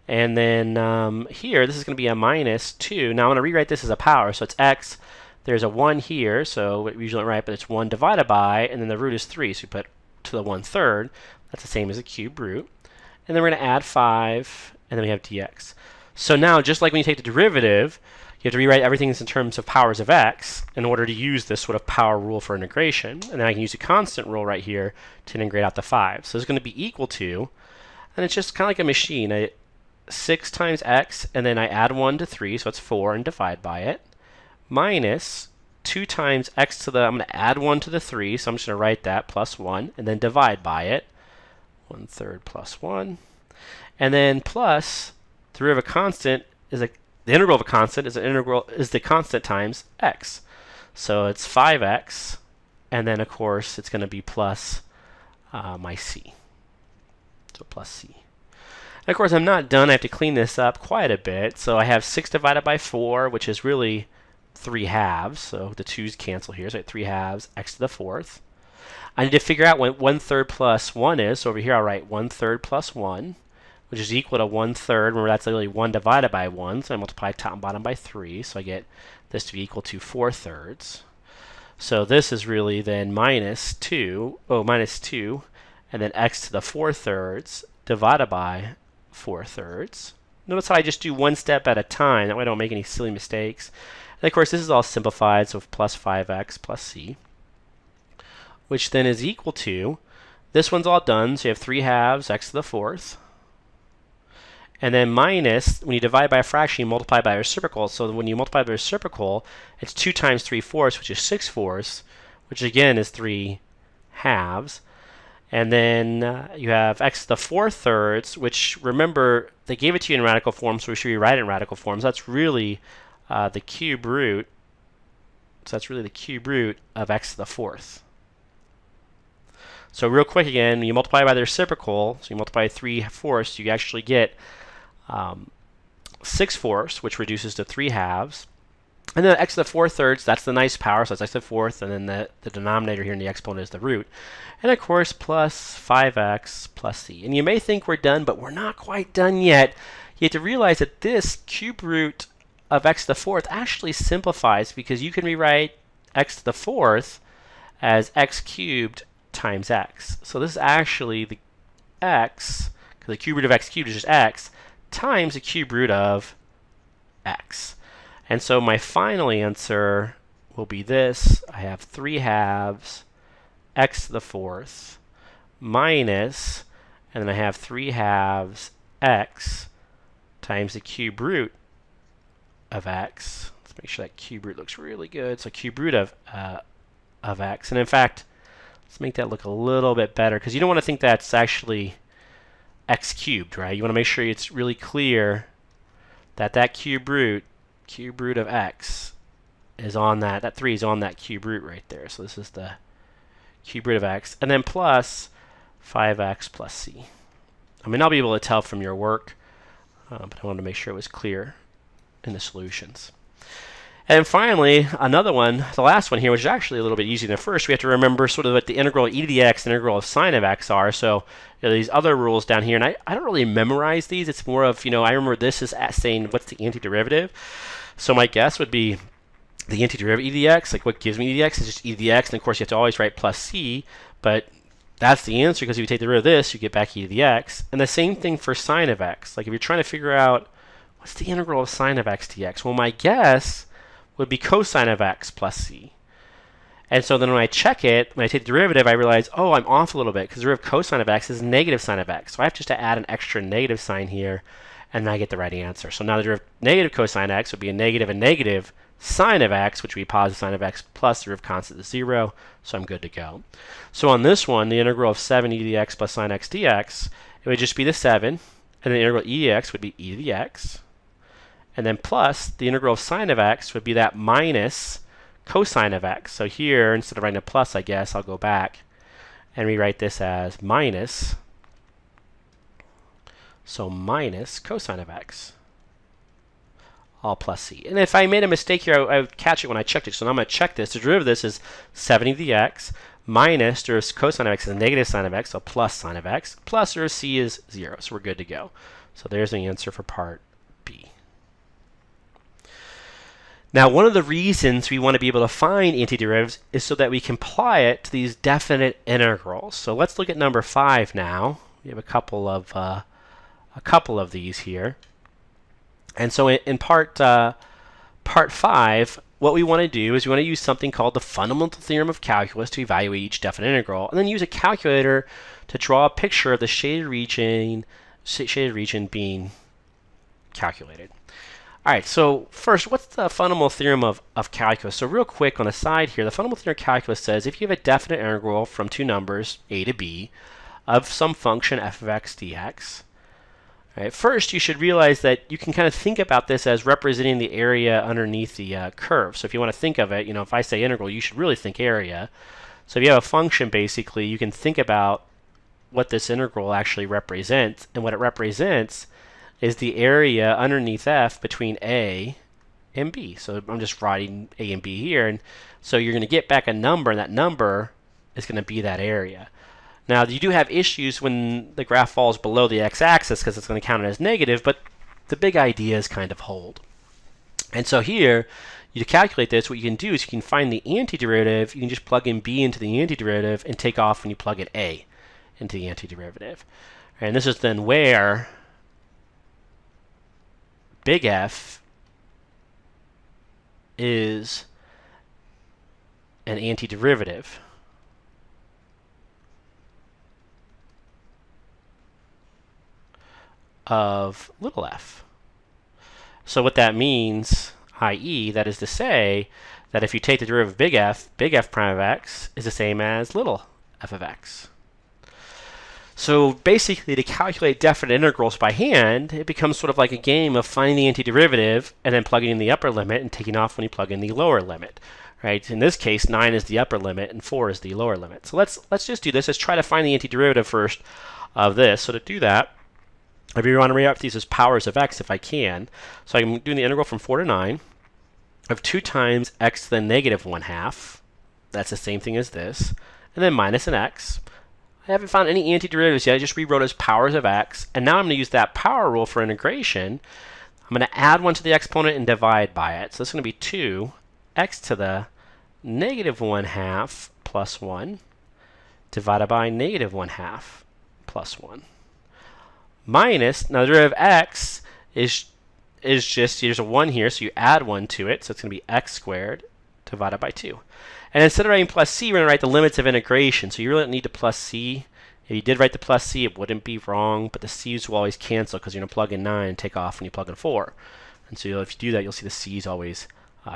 And then here, this is going to be a minus 2. Now I'm going to rewrite this as a power. So it's x. There's a 1 here, so we usually don't write, but it's 1 divided by, and then the root is 3. So we put to the 1/3. That's the same as a cube root. And then we're going to add 5, and then we have dx. So now, just like when you take the derivative, you have to rewrite everything in terms of powers of x in order to use this sort of power rule for integration. And then I can use a constant rule right here to integrate out the 5. So it's going to be equal to, and it's just kind of like a machine. 6 times x, and then I add 1 to 3, so it's 4, and divide by it, minus 2 times x to the, I'm going to add 1 to the 3, so I'm just going to write that, plus 1, and then divide by it, 1/3 plus 1, and then plus the derivative of constant is the integral of a constant is the constant times x. So it's 5x, and then of course it's going to be plus my c. So plus c. And of course I'm not done. I have to clean this up quite a bit. So I have 6 divided by 4, which is really 3 halves. So the 2's cancel here. So I have 3 halves, x to the 4th. I need to figure out what 1/3 plus 1 is. So over here I'll write 1/3 plus 1, which is equal to 1/3. Remember, that's literally 1 divided by 1. So I multiply top and bottom by 3. So I get this to be equal to 4/3. So this is really then minus 2, and then x to the 4/3 divided by 4/3. Notice how I just do one step at a time. That way I don't make any silly mistakes. And of course, this is all simplified, so plus 5x plus c, which then is equal to, this one's all done, so you have 3 halves, x to the 4th. And then minus, when you divide by a fraction, you multiply by a reciprocal. So when you multiply by a reciprocal, it's 2 times 3/4, which is 6/4, which again is 3 halves. And then you have x to the 4/3, which, remember, they gave it to you in radical form, so we should rewrite it in radical form. So that's really the cube root. So that's really the cube root of x to the 4th. So real quick again, when you multiply by the reciprocal, so you multiply 3/4, you actually get 6/4, which reduces to 3 halves. And then x to the 4/3, that's the nice power, so that's x to the 4th, and then the denominator here in the exponent is the root. And of course, plus 5x plus c. And you may think we're done, but we're not quite done yet. You have to realize that this cube root of x to the 4th actually simplifies, because you can rewrite x to the 4th as x cubed times x. So this is actually the x, because the cube root of x cubed is just x, times the cube root of x. And so my final answer will be this. I have 3 halves x to the 4th minus, and then I have 3 halves x times the cube root of x. Let's make sure that cube root looks really good. So cube root of x. And in fact, let's make that look a little bit better, because you don't want to think that's actually x cubed, right? You want to make sure it's really clear that that cube root of x is on that 3 is on that cube root right there. So this is the cube root of x, and then plus 5x plus c. I mean, I'll be able to tell from your work, but I wanted to make sure it was clear in the solutions. And finally, another one, the last one here, which is actually a little bit easier than the first. We have to remember sort of what the integral of e to the x and integral of sine of x are. So these other rules down here, and I don't really memorize these. It's more of, I remember this is saying what's the antiderivative. So my guess would be the antiderivative e to the x, like what gives me e to the x is just e to the x, and of course you have to always write plus c, but that's the answer, because if you take the root of this, you get back e to the x. And the same thing for sine of x. Like if you're trying to figure out what's the integral of sine of x dx, well, my guess would be cosine of x plus c. And so then when I check it, when I take the derivative, I realize, oh, I'm off a little bit, because the derivative of cosine of x is negative sine of x. So I have just to add an extra negative sign here. and I get the right answer. So now the derivative of negative cosine x would be a negative sine of x, which would be positive sine of x plus the derivative constant is 0, so I'm good to go. So on this one, the integral of 7 e to the x plus sine x dx, it would just be the 7, and the integral e to the x would be e to the x, and then plus the integral of sine of x would be that minus cosine of x. So here, instead of writing a plus, I guess, I'll go back and rewrite this as minus, so minus cosine of x, all plus c. And if I made a mistake here, I would catch it when I checked it. So now I'm going to check this. The derivative of this is 7 e to the x minus the cosine of x is negative sine of x, so plus sine of x, plus the c is 0. So we're good to go. So there's the answer for part B. Now, one of the reasons we want to be able to find antiderivatives is so that we can apply it to these definite integrals. So let's look at number 5 now. We have a couple of these here. And so in part 5, what we want to do is we want to use something called the fundamental theorem of calculus to evaluate each definite integral, and then use a calculator to draw a picture of the shaded region being calculated. All right, so first, what's the fundamental theorem of calculus? So real quick on the side here, the fundamental theorem of calculus says if you have a definite integral from two numbers, a to b, of some function f of x dx, right, first you should realize that you can kind of think about this as representing the area underneath the curve. So if you want to think of it, if I say integral, you should really think area. So if you have a function, basically, you can think about what this integral actually represents, and what it represents is the area underneath f between a and b. So I'm just writing a and b here, and so you're going to get back a number, and that number is going to be that area. Now, you do have issues when the graph falls below the x-axis because it's going to count it as negative, but the big ideas kind of hold. And so here, to calculate this, what you can do is you can find the antiderivative. You can just plug in b into the antiderivative and take off when you plug in a into the antiderivative. And this is then where big F is an antiderivative of little f. So what that means, i.e., that is to say that if you take the derivative of big F prime of x is the same as little f of x. So basically, to calculate definite integrals by hand, it becomes sort of like a game of finding the antiderivative and then plugging in the upper limit and taking off when you plug in the lower limit. Right? In this case, 9 is the upper limit and 4 is the lower limit. So let's just do this. Let's try to find the antiderivative first of this. So to do that, I really want to rewrite these as powers of x if I can. So I'm doing the integral from 4 to 9 of 2 times x to the negative 1/2. That's the same thing as this. And then minus an x. I haven't found any antiderivatives yet. I just rewrote as powers of x. And now I'm going to use that power rule for integration. I'm going to add 1 to the exponent and divide by it. So this is going to be 2 x to the negative 1/2 plus 1 divided by negative 1/2 plus 1. Minus, now the derivative of x is just, there's a 1 here, so you add 1 to it. So it's going to be x squared divided by 2. And instead of writing plus c, we're going to write the limits of integration. So you really don't need to plus c. If you did write the plus c, it wouldn't be wrong, but the c's will always cancel because you're going to plug in 9 and take off when you plug in 4. And so if you do that, you'll see the c's always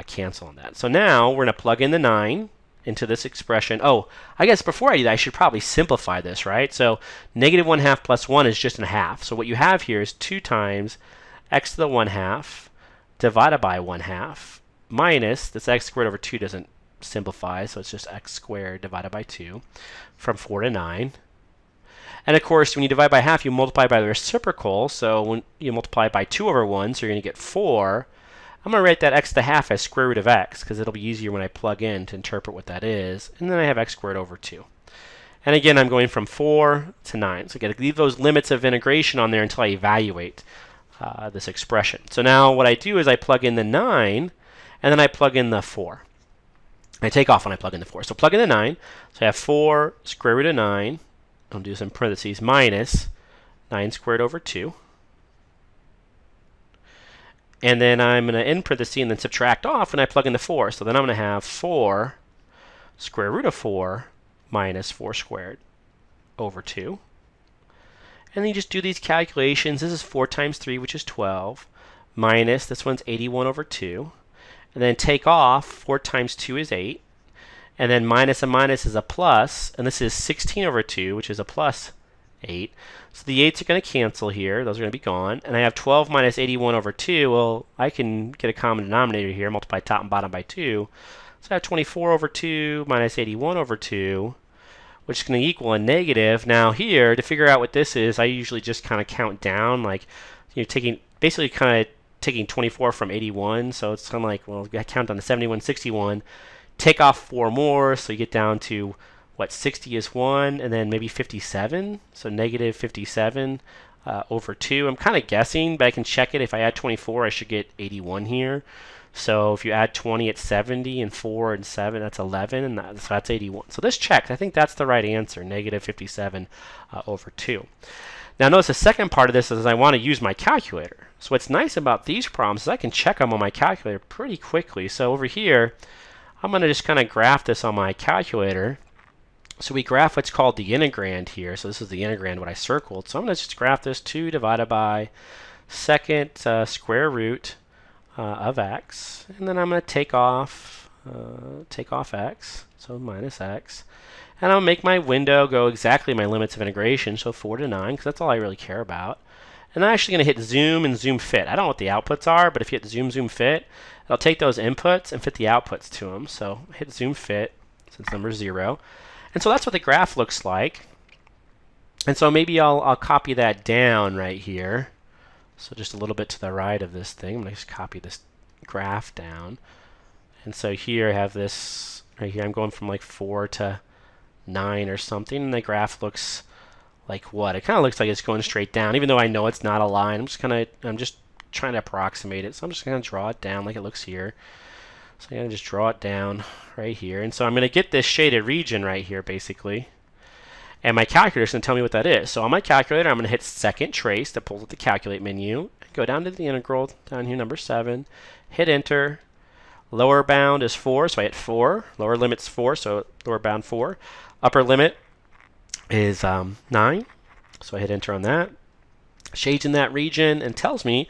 cancel on that. So now we're going to plug in the 9 into this expression. Oh, I guess before I do that, I should probably simplify this, right? So negative 1/2 plus 1 is just a half. So what you have here is 2 times x to the 1/2 divided by 1/2 minus this x squared over 2 doesn't simplify, so it's just x squared divided by 2 from 4 to 9. And of course, when you divide by half, you multiply by the reciprocal. So when you multiply by 2 over 1, so you're going to get 4. I'm going to write that x to the half as square root of x because it'll be easier when I plug in to interpret what that is. And then I have x squared over 2. And again, I'm going from 4 to 9. So I've got to leave those limits of integration on there until I evaluate this expression. So now what I do is I plug in the 9, and then I plug in the 4. I take off when I plug in the 4. So plug in the 9. So I have 4 square root of 9. I'll do some parentheses minus 9 squared over 2. And then I'm going to end parentheses and then subtract off when I plug in the 4. So then I'm going to have 4 square root of 4 minus 4 squared over 2. And then you just do these calculations. This is 4 times 3, which is 12, minus, this one's 81 over 2. And then take off, 4 times 2 is 8. And then minus a minus is a plus, and this is 16 over 2, which is a plus 8. So the 8s are going to cancel here. Those are going to be gone. And I have 12 minus 81 over 2. Well, I can get a common denominator here, multiply top and bottom by 2. So I have 24 over 2 minus 81 over 2, which is going to equal a negative. Now here, to figure out what this is, I usually just kind of count down, like basically kind of taking 24 from 81. So it's kind of like, well, I count down to 71, 61. Take off 4 more, so you get down to, what, 60 is 1, and then maybe 57. So negative 57 over 2. I'm kind of guessing, but I can check it. If I add 24, I should get 81 here. So if you add 20, it's 70, and 4 and 7, that's 11, and so that's 81. So this checks. I think that's the right answer, negative 57 over 2. Now notice the second part of this is I want to use my calculator. So what's nice about these problems is I can check them on my calculator pretty quickly. So over here, I'm going to just kind of graph this on my calculator. So we graph what's called the integrand here. So this is the integrand, what I circled. So I'm going to just graph this 2 divided by second square root of x. And then I'm going to take off x, so minus x. And I'll make my window go exactly my limits of integration, so 4 to 9, because that's all I really care about. And I'm actually going to hit zoom and zoom fit. I don't know what the outputs are, but if you hit zoom, zoom fit, it'll take those inputs and fit the outputs to them. So hit zoom fit, since number 0. And so that's what the graph looks like. And so maybe I'll copy that down right here. So just a little bit to the right of this thing. I'm going to just copy this graph down. And so here I have this, right here I'm going from like 4 to 9 or something. And the graph looks like what? It kind of looks like it's going straight down, even though I know it's not a line. I'm just trying to approximate it. So I'm just going to draw it down like it looks here. So I'm going to just draw it down right here. And so I'm going to get this shaded region right here, basically. And my calculator is going to tell me what that is. So on my calculator, I'm going to hit second trace that pulls up the calculate menu. Go down to the integral, down here, number 7. Hit enter. Lower bound is 4, so I hit 4. Lower limit's 4, so lower bound 4. Upper limit is 9, so I hit enter on that. Shades in that region and tells me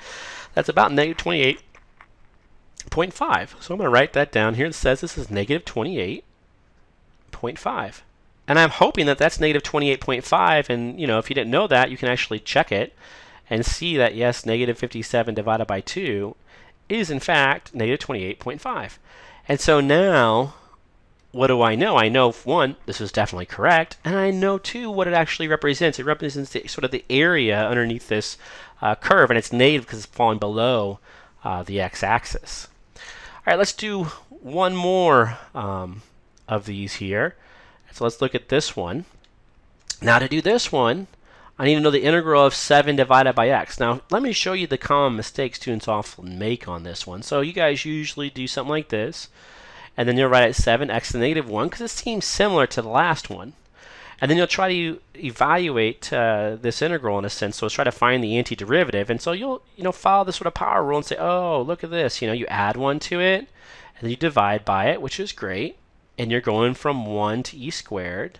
that's about negative 28.5. So I'm going to write that down here. It says this is negative 28.5. And I'm hoping that that's negative 28.5. And if you didn't know that, you can actually check it and see that, yes, negative 57 divided by 2 is, in fact, negative 28.5. And so now, what do I know? I know, 1, this is definitely correct, and I know, 2, what it actually represents. It represents sort of the area underneath this curve, and it's negative because it's falling below the x-axis. All right, let's do one more of these here. So let's look at this one. Now to do this one, I need to know the integral of 7 divided by x. Now let me show you the common mistakes students often make on this one. So you guys usually do something like this, and then you'll write it 7x to the negative 1 because it seems similar to the last one. And then you'll try to evaluate this integral in a sense. So let's try to find the antiderivative. And so you'll follow this sort of power rule and say, oh, look at this. You add 1 to it, and then you divide by it, which is great. And you're going from 1 to e squared.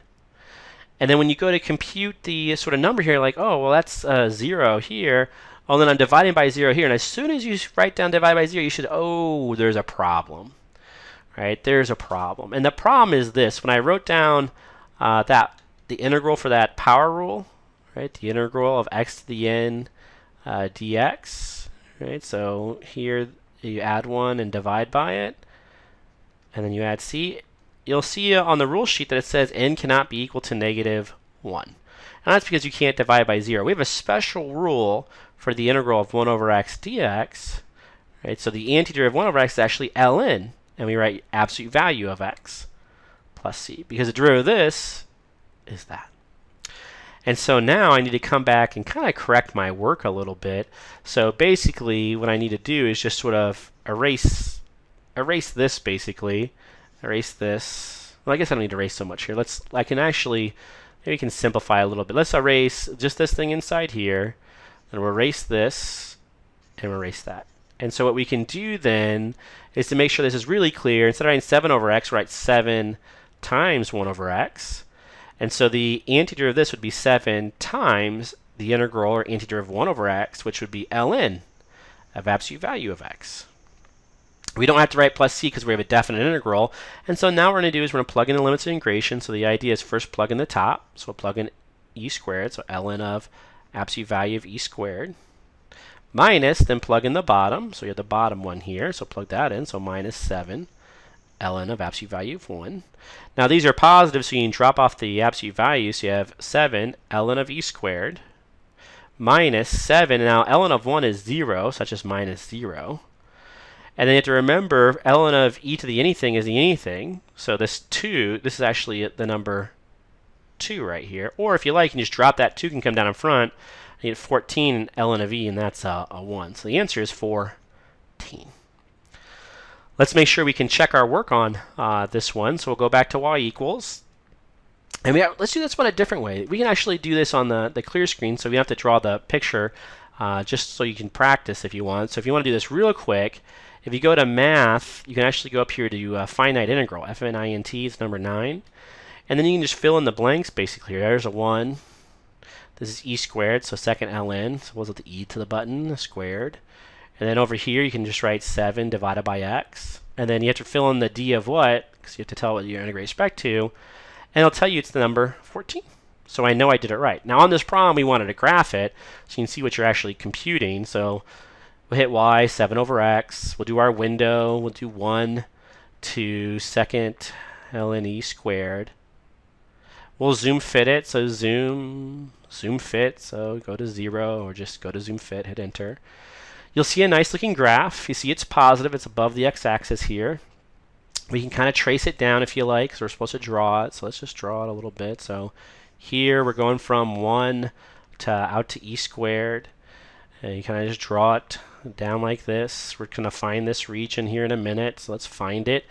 And then when you go to compute the sort of number here, like, oh, well, that's 0 here. Oh, then I'm dividing by 0 here. And as soon as you write down divide by 0, you should, oh, there's a problem. Right? There's a problem. And the problem is this. When I wrote down the integral for that power rule, right? The integral of x to the n dx, right? So here you add 1 and divide by it. And then you add c. You'll see on the rule sheet that it says n cannot be equal to negative 1. And that's because you can't divide by 0. We have a special rule for the integral of 1 over x dx. Right? So the antiderivative of 1 over x is actually ln. And we write absolute value of x plus c. Because the derivative of this is that. And so now I need to come back and kind of correct my work a little bit. So basically what I need to do is just sort of erase this basically. Erase this. Well, I guess I don't need to erase so much here. Maybe we can simplify a little bit. Let's erase just this thing inside here. And we'll erase this and we'll erase that. And so what we can do then is to make sure this is really clear. Instead of writing 7 over x, write 7 times 1 over x. And so the antiderivative of this would be 7 times the integral or antiderivative of 1 over x, which would be ln of absolute value of x. We don't have to write plus c because we have a definite integral. And so now what we're going to do is we're going to plug in the limits of integration. So the idea is first plug in the top. So we'll plug in e squared, so ln of absolute value of e squared. Minus, then plug in the bottom. So you have the bottom one here. So plug that in. So minus 7 ln of absolute value of 1. Now these are positive, so you can drop off the absolute value. So you have 7 ln of e squared minus 7. Now ln of 1 is 0, such as minus 0. And then you have to remember ln of e to the anything is the anything. So this 2, this is actually the number 2 right here. Or if you like, you can just drop that 2, can come down in front. You get 14 ln of e, and that's a 1. So the answer is 14. Let's make sure we can check our work on this one. So we'll go back to y equals. And let's do this one a different way. We can actually do this on the clear screen, so we don't have to draw the picture just so you can practice if you want. So if you want to do this real quick, if you go to math, you can actually go up here to finite integral. FNINT is number 9. And then you can just fill in the blanks basically. There's a 1. This is e squared, so second ln. So what's the e to the button, squared. And then over here you can just write 7 divided by x. And then you have to fill in the d of what, because you have to tell what you're integrating respect to. And it'll tell you it's the number 14. So I know I did it right. Now on this problem we wanted to graph it so you can see what you're actually computing. So we'll hit y, 7 over x. We'll do our window. We'll do 1 to second ln e squared. We'll zoom fit it. So zoom fit. So go to 0 or just go to zoom fit, hit enter. You'll see a nice looking graph. You see it's positive. It's above the x-axis here. We can kind of trace it down if you like, because we're supposed to draw it. So let's just draw it a little bit. So here we're going from 1 to out to e squared. And you kind of just draw it down like this. We're going to find this region here in a minute. So let's find it.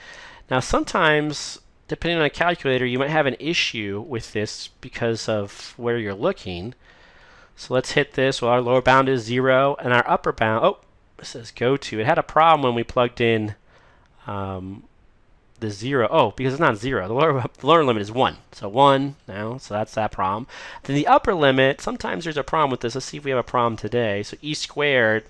Now sometimes, depending on a calculator, you might have an issue with this because of where you're looking. So let's hit this. Well, our lower bound is 0, and our upper bound, oh, it says go to. It had a problem when we plugged in the 0. Oh, because it's not 0. The lower limit is 1. So 1 now, so that's that problem. Then the upper limit, sometimes there's a problem with this. Let's see if we have a problem today. So e squared,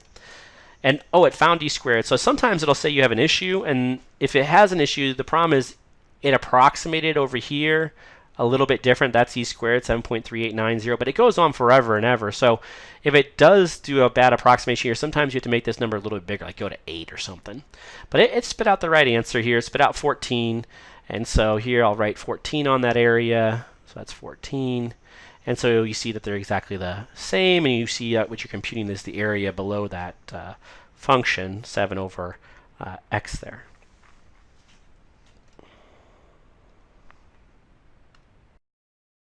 and oh, it found e squared. So sometimes it'll say you have an issue, and if it has an issue, the problem is it approximated over here a little bit different. That's e squared, 7.3890, but it goes on forever and ever. So if it does do a bad approximation here, sometimes you have to make this number a little bit bigger, like go to 8 or something. But it spit out the right answer here. It spit out 14. And so here I'll write 14 on that area. So that's 14. And so you see that they're exactly the same. And you see what you're computing is the area below that function, 7 over x there.